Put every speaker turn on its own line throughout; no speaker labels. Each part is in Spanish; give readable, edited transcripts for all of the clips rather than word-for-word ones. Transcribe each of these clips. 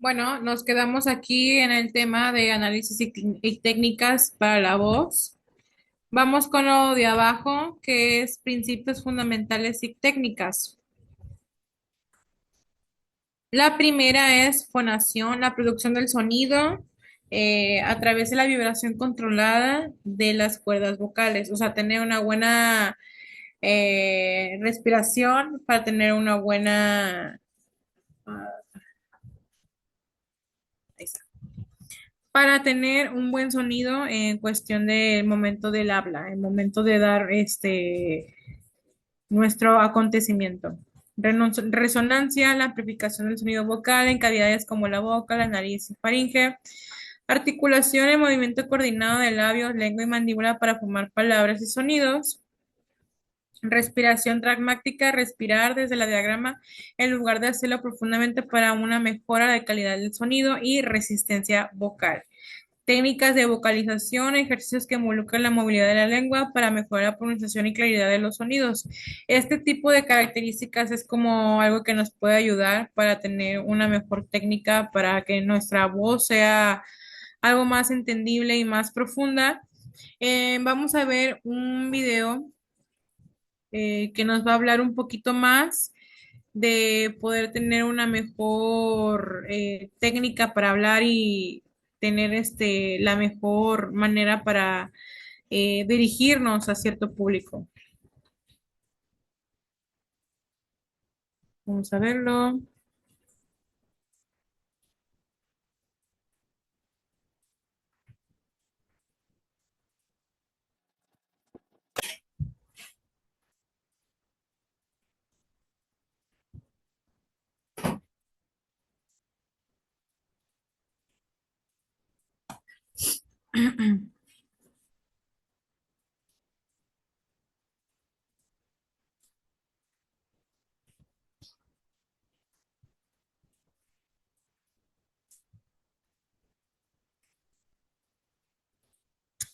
Bueno, nos quedamos aquí en el tema de análisis y técnicas para la voz. Vamos con lo de abajo, que es principios fundamentales y técnicas. La primera es fonación, la producción del sonido a través de la vibración controlada de las cuerdas vocales, o sea, tener una buena respiración para tener una buena... ah, ahí está. Para tener un buen sonido en cuestión del momento del habla, el momento de dar nuestro acontecimiento. Resonancia, la amplificación del sonido vocal en cavidades como la boca, la nariz y faringe. Articulación y movimiento coordinado de labios, lengua y mandíbula para formar palabras y sonidos. Respiración pragmática, respirar desde la diagrama en lugar de hacerlo profundamente para una mejora de calidad del sonido y resistencia vocal. Técnicas de vocalización, ejercicios que involucran la movilidad de la lengua para mejorar la pronunciación y claridad de los sonidos. Este tipo de características es como algo que nos puede ayudar para tener una mejor técnica, para que nuestra voz sea algo más entendible y más profunda. Vamos a ver un video que nos va a hablar un poquito más de poder tener una mejor técnica para hablar y tener la mejor manera para dirigirnos a cierto público. Vamos a verlo.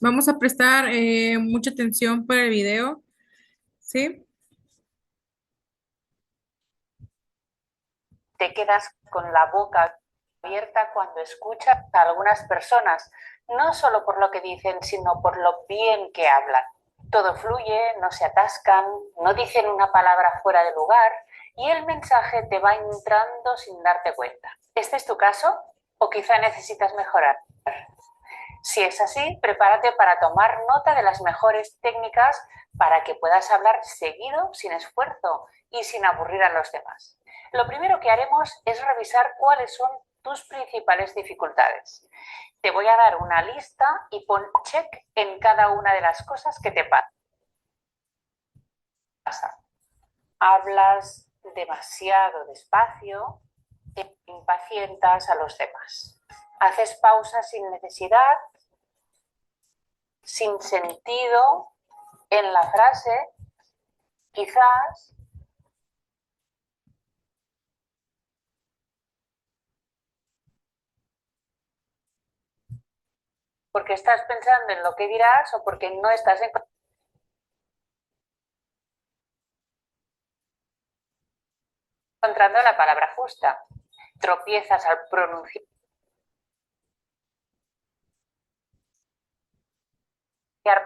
Vamos a prestar mucha atención para el video, ¿sí?
Te quedas con la boca abierta cuando escuchas a algunas personas, no solo por lo que dicen, sino por lo bien que hablan. Todo fluye, no se atascan, no dicen una palabra fuera de lugar y el mensaje te va entrando sin darte cuenta. ¿Este es tu caso? ¿O quizá necesitas mejorar? Si es así, prepárate para tomar nota de las mejores técnicas para que puedas hablar seguido, sin esfuerzo y sin aburrir a los demás. Lo primero que haremos es revisar cuáles son tus principales dificultades. Te voy a dar una lista y pon check en cada una de las cosas que te pasan. Hablas demasiado despacio e impacientas a los demás. Haces pausas sin necesidad, sin sentido en la frase, quizás porque estás pensando en lo que dirás o porque no estás encontrando la palabra justa. Tropiezas al pronunciar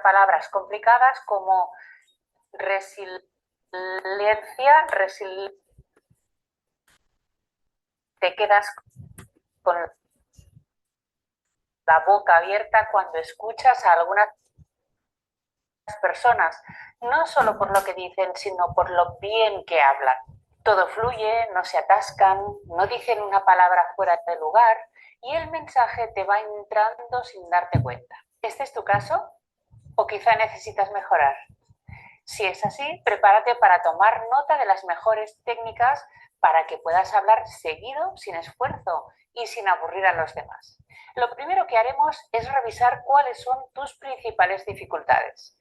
palabras complicadas como resiliencia, te quedas con la boca abierta cuando escuchas a algunas personas, no solo por lo que dicen, sino por lo bien que hablan. Todo fluye, no se atascan, no dicen una palabra fuera de lugar y el mensaje te va entrando sin darte cuenta. ¿Este es tu caso? ¿O quizá necesitas mejorar? Si es así, prepárate para tomar nota de las mejores técnicas para que puedas hablar seguido, sin esfuerzo y sin aburrir a los demás. Lo primero que haremos es revisar cuáles son tus principales dificultades.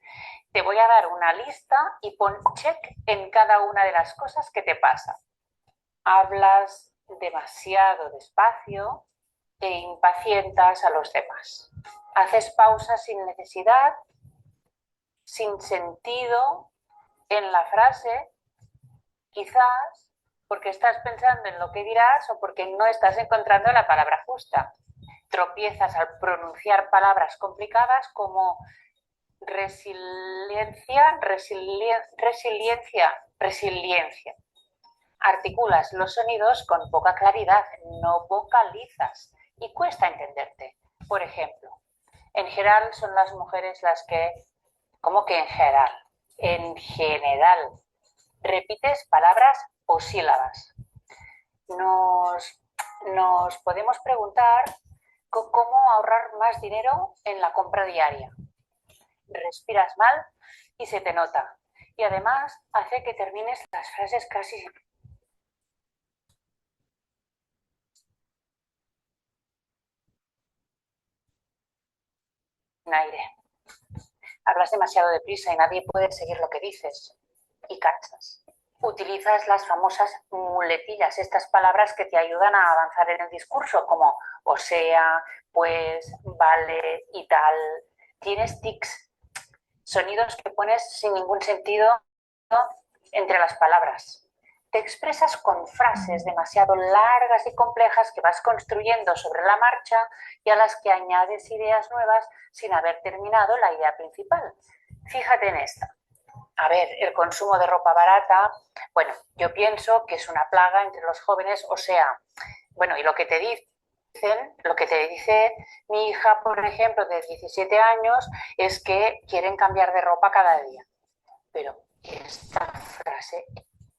Te voy a dar una lista y pon check en cada una de las cosas que te pasan. Hablas demasiado despacio e impacientas a los demás. Haces pausas sin necesidad, sin sentido en la frase, quizás porque estás pensando en lo que dirás o porque no estás encontrando la palabra justa. Tropiezas al pronunciar palabras complicadas como resiliencia. Articulas los sonidos con poca claridad, no vocalizas y cuesta entenderte. Por ejemplo, en general son las mujeres las que, ¿cómo que en general? En general, repites palabras o sílabas. Nos podemos preguntar cómo ahorrar más dinero en la compra diaria. Respiras mal y se te nota. Y además hace que termines las frases casi sin aire. Hablas demasiado deprisa y nadie puede seguir lo que dices. Y cansas. Utilizas las famosas muletillas, estas palabras que te ayudan a avanzar en el discurso, como o sea, pues, vale y tal. Tienes tics, sonidos que pones sin ningún sentido entre las palabras. Te expresas con frases demasiado largas y complejas que vas construyendo sobre la marcha y a las que añades ideas nuevas sin haber terminado la idea principal. Fíjate en esta. A ver, el consumo de ropa barata, bueno, yo pienso que es una plaga entre los jóvenes, o sea, bueno, y lo que te dicen, lo que te dice mi hija, por ejemplo, de 17 años, es que quieren cambiar de ropa cada día. Pero esta frase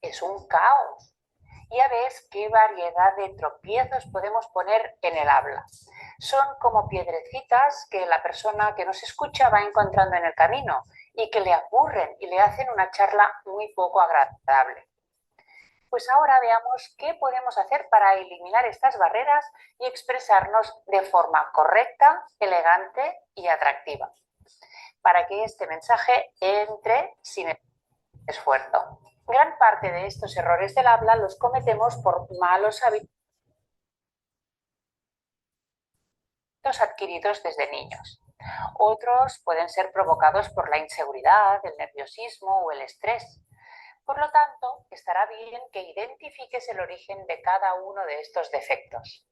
es un caos. Ya ves qué variedad de tropiezos podemos poner en el habla. Son como piedrecitas que la persona que nos escucha va encontrando en el camino y que le aburren y le hacen una charla muy poco agradable. Pues ahora veamos qué podemos hacer para eliminar estas barreras y expresarnos de forma correcta, elegante y atractiva, para que este mensaje entre sin esfuerzo. Gran parte de estos errores del habla los cometemos por malos hábitos adquiridos desde niños. Otros pueden ser provocados por la inseguridad, el nerviosismo o el estrés. Por lo tanto, estará bien que identifiques el origen de cada uno de estos defectos.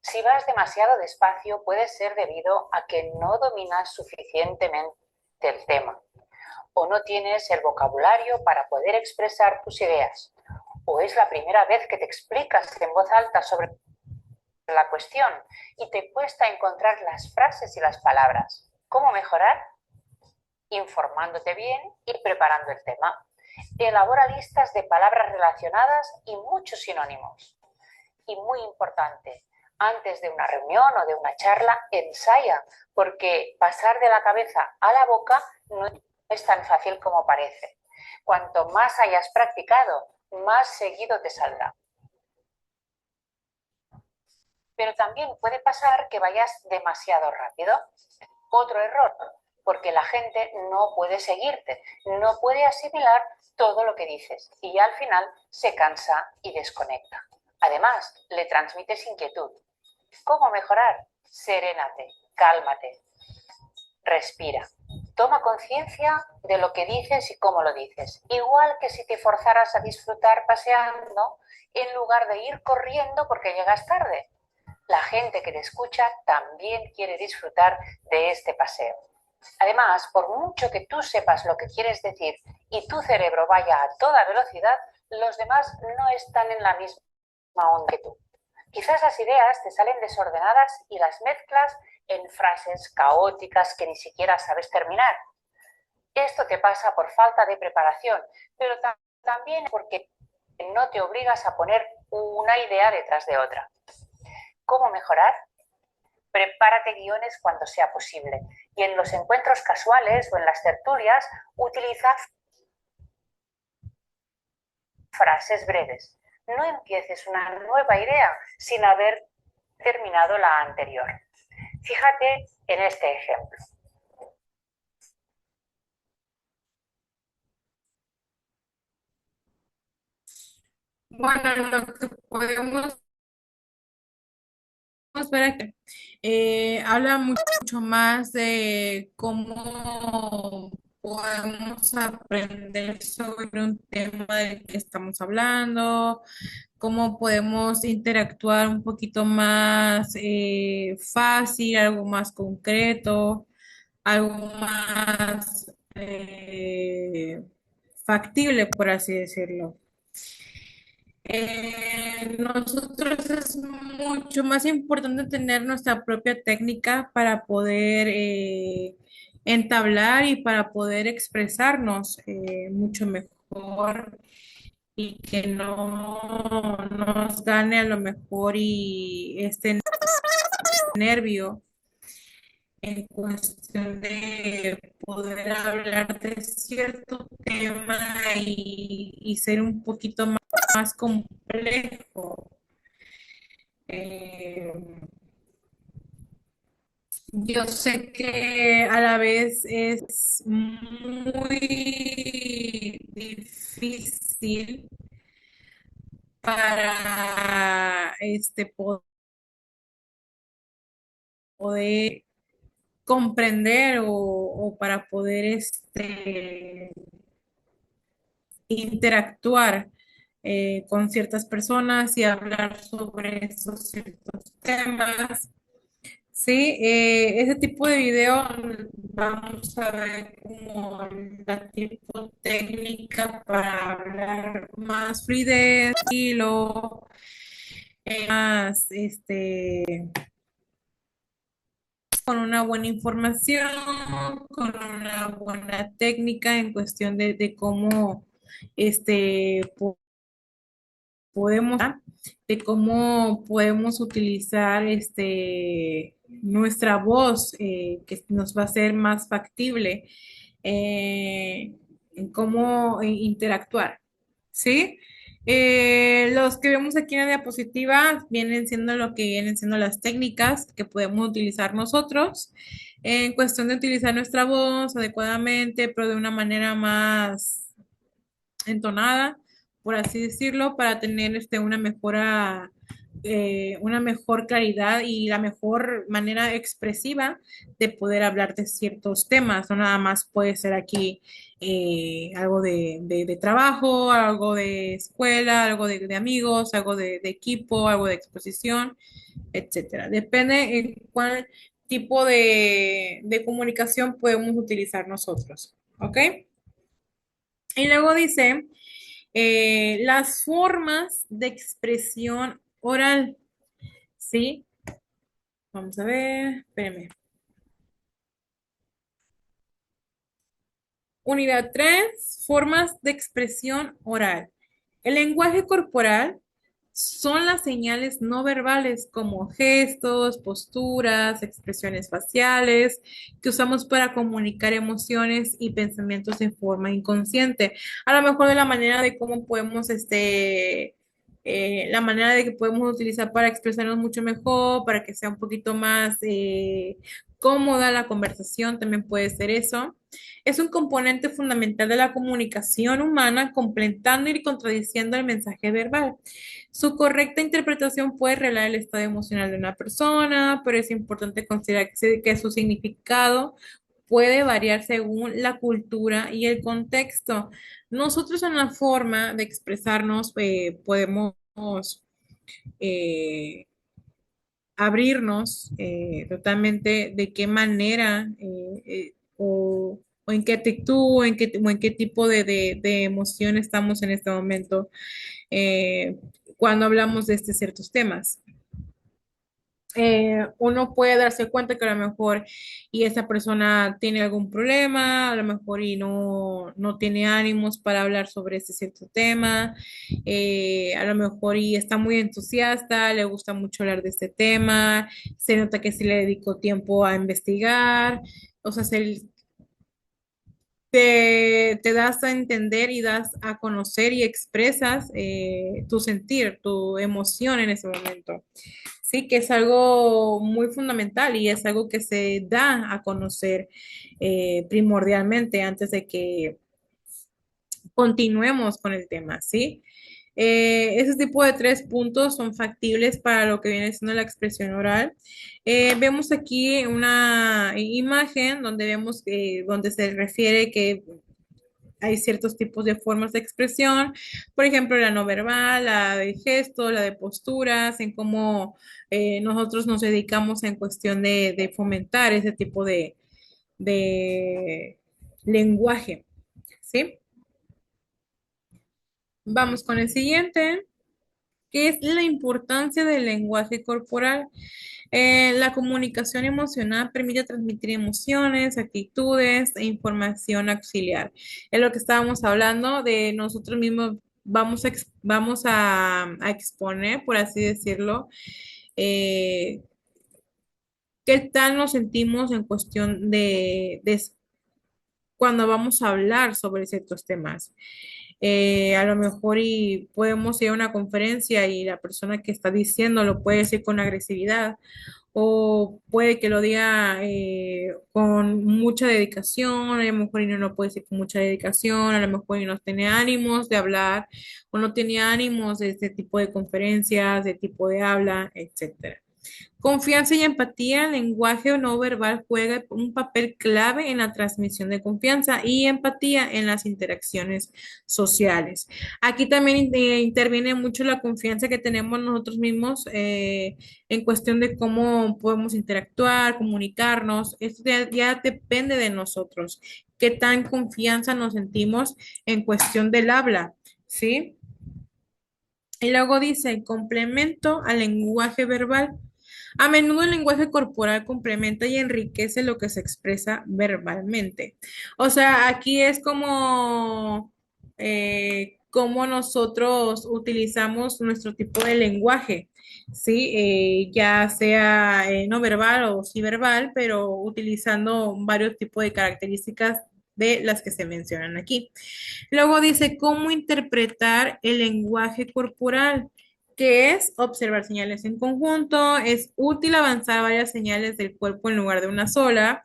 Si vas demasiado despacio, puede ser debido a que no dominas suficientemente el tema, o no tienes el vocabulario para poder expresar tus ideas, o es la primera vez que te explicas en voz alta sobre la cuestión y te cuesta encontrar las frases y las palabras. ¿Cómo mejorar? Informándote bien y preparando el tema. Elabora listas de palabras relacionadas y muchos sinónimos. Y muy importante, antes de una reunión o de una charla, ensaya, porque pasar de la cabeza a la boca no es tan fácil como parece. Cuanto más hayas practicado, más seguido te saldrá. Pero también puede pasar que vayas demasiado rápido. Otro error, porque la gente no puede seguirte, no puede asimilar todo lo que dices y al final se cansa y desconecta. Además, le transmites inquietud. ¿Cómo mejorar? Serénate, cálmate, respira. Toma conciencia de lo que dices y cómo lo dices. Igual que si te forzaras a disfrutar paseando en lugar de ir corriendo porque llegas tarde. La gente que te escucha también quiere disfrutar de este paseo. Además, por mucho que tú sepas lo que quieres decir y tu cerebro vaya a toda velocidad, los demás no están en la misma onda que tú. Quizás las ideas te salen desordenadas y las mezclas en frases caóticas que ni siquiera sabes terminar. Esto te pasa por falta de preparación, pero también porque no te obligas a poner una idea detrás de otra. ¿Cómo mejorar? Prepárate guiones cuando sea posible y en los encuentros casuales o en las tertulias utiliza frases breves. No empieces una nueva idea sin haber terminado la anterior. Fíjate en este ejemplo.
Bueno, lo que podemos ver aquí habla mucho más de cómo podemos aprender sobre un tema del que estamos hablando, cómo podemos interactuar un poquito más fácil, algo más concreto, algo más factible, por así decirlo. Nosotros es mucho más importante tener nuestra propia técnica para poder entablar y para poder expresarnos mucho mejor y que no nos gane a lo mejor y este nervio en cuestión de poder hablar de cierto tema y ser un poquito más complejo. Eh, yo sé que a la vez es muy difícil para poder comprender o para poder interactuar con ciertas personas y hablar sobre esos ciertos temas. Sí, ese tipo de video vamos a ver como la tipo técnica para hablar más fluidez, estilo, más con una buena información, con una buena técnica en cuestión de cómo podemos, de cómo podemos utilizar nuestra voz, que nos va a ser más factible, en cómo interactuar, ¿sí? Los que vemos aquí en la diapositiva vienen siendo lo que vienen siendo las técnicas que podemos utilizar nosotros en cuestión de utilizar nuestra voz adecuadamente, pero de una manera más entonada, por así decirlo, para tener una mejor claridad y la mejor manera expresiva de poder hablar de ciertos temas. No nada más puede ser aquí algo de trabajo, algo de escuela, algo de amigos, algo de equipo, algo de exposición, etcétera. Depende en cuál tipo de comunicación podemos utilizar nosotros. ¿Ok? Y luego dice las formas de expresión oral, ¿sí? Vamos a ver, espérenme. Unidad 3, formas de expresión oral. El lenguaje corporal son las señales no verbales como gestos, posturas, expresiones faciales que usamos para comunicar emociones y pensamientos en forma inconsciente. A lo mejor de la manera de cómo podemos, la manera de que podemos utilizar para expresarnos mucho mejor, para que sea un poquito más cómoda la conversación, también puede ser eso. Es un componente fundamental de la comunicación humana, completando y contradiciendo el mensaje verbal. Su correcta interpretación puede revelar el estado emocional de una persona, pero es importante considerar que su significado puede variar según la cultura y el contexto. Nosotros en la forma de expresarnos podemos eh, abrirnos totalmente de qué manera o en qué actitud o en qué tipo de emoción estamos en este momento cuando hablamos de ciertos temas. Uno puede darse cuenta que a lo mejor y esa persona tiene algún problema, a lo mejor y no tiene ánimos para hablar sobre ese cierto tema, a lo mejor y está muy entusiasta, le gusta mucho hablar de este tema, se nota que sí le dedicó tiempo a investigar, o sea, te das a entender y das a conocer y expresas tu sentir, tu emoción en ese momento. Sí, que es algo muy fundamental y es algo que se da a conocer primordialmente antes de que continuemos con el tema, ¿sí? Ese tipo de 3 puntos son factibles para lo que viene siendo la expresión oral. Vemos aquí una imagen donde vemos donde se refiere que hay ciertos tipos de formas de expresión, por ejemplo, la no verbal, la de gesto, la de posturas, en cómo nosotros nos dedicamos en cuestión de fomentar ese tipo de lenguaje, ¿sí? Vamos con el siguiente, que es la importancia del lenguaje corporal. La comunicación emocional permite transmitir emociones, actitudes e información auxiliar. Es lo que estábamos hablando de nosotros mismos. Vamos a exponer, por así decirlo, eh, qué tal nos sentimos en cuestión de cuando vamos a hablar sobre ciertos temas. A lo mejor y podemos ir a una conferencia y la persona que está diciendo lo puede decir con agresividad o puede que lo diga con mucha dedicación, a lo mejor y no lo puede decir con mucha dedicación, a lo mejor y no tiene ánimos de hablar o no tiene ánimos de este tipo de conferencias, de tipo de habla, etcétera. Confianza y empatía, el lenguaje no verbal juega un papel clave en la transmisión de confianza y empatía en las interacciones sociales. Aquí también interviene mucho la confianza que tenemos nosotros mismos en cuestión de cómo podemos interactuar, comunicarnos. Esto ya depende de nosotros, qué tan confianza nos sentimos en cuestión del habla, ¿sí? Y luego dice, complemento al lenguaje verbal. A menudo el lenguaje corporal complementa y enriquece lo que se expresa verbalmente. O sea, aquí es como nosotros utilizamos nuestro tipo de lenguaje, ¿sí? Ya sea no verbal o sí verbal, pero utilizando varios tipos de características de las que se mencionan aquí. Luego dice, ¿cómo interpretar el lenguaje corporal? Que es observar señales en conjunto, es útil avanzar varias señales del cuerpo en lugar de una sola,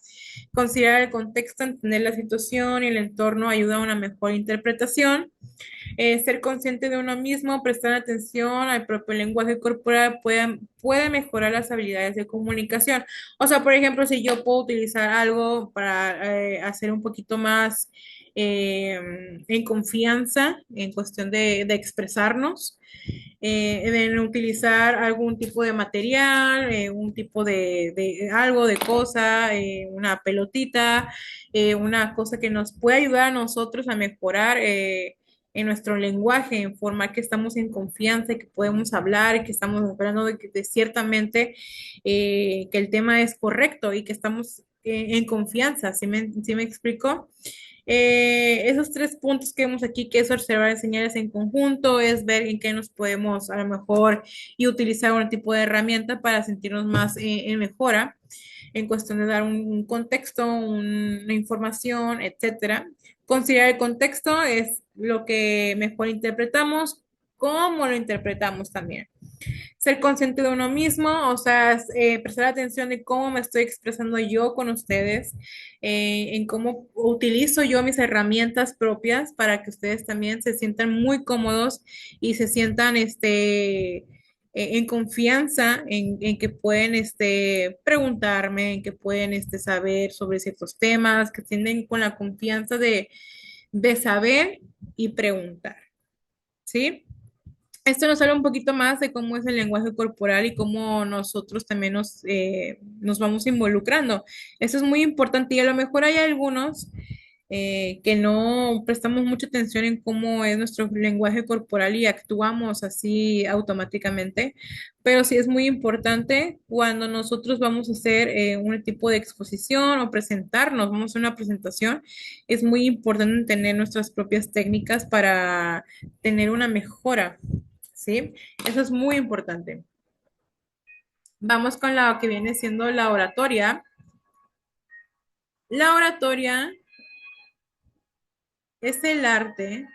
considerar el contexto, entender la situación y el entorno ayuda a una mejor interpretación, ser consciente de uno mismo, prestar atención al propio lenguaje corporal puede mejorar las habilidades de comunicación. O sea, por ejemplo, si yo puedo utilizar algo para hacer un poquito más en confianza en cuestión de expresarnos, en utilizar algún tipo de material, un tipo de algo, de cosa, una pelotita, una cosa que nos puede ayudar a nosotros a mejorar en nuestro lenguaje, en forma que estamos en confianza y que podemos hablar y que estamos hablando de ciertamente que el tema es correcto y que estamos en confianza, ¿sí me explico? Esos 3 puntos que vemos aquí, que es observar señales en conjunto, es ver en qué nos podemos a lo mejor y utilizar un tipo de herramienta para sentirnos más en mejora, en cuestión de dar un contexto, una información, etcétera. Considerar el contexto es lo que mejor interpretamos, cómo lo interpretamos también ser consciente de uno mismo, o sea, prestar atención de cómo me estoy expresando yo con ustedes, en cómo utilizo yo mis herramientas propias para que ustedes también se sientan muy cómodos y se sientan en confianza en que pueden preguntarme, en que pueden saber sobre ciertos temas, que tienen con la confianza de saber y preguntar, ¿sí? Esto nos habla un poquito más de cómo es el lenguaje corporal y cómo nosotros también nos vamos involucrando. Eso es muy importante y a lo mejor hay algunos que no prestamos mucha atención en cómo es nuestro lenguaje corporal y actuamos así automáticamente, pero sí es muy importante cuando nosotros vamos a hacer un tipo de exposición o presentarnos, vamos a hacer una presentación, es muy importante tener nuestras propias técnicas para tener una mejora. ¿Sí? Eso es muy importante. Vamos con la que viene siendo la oratoria. La oratoria es el arte.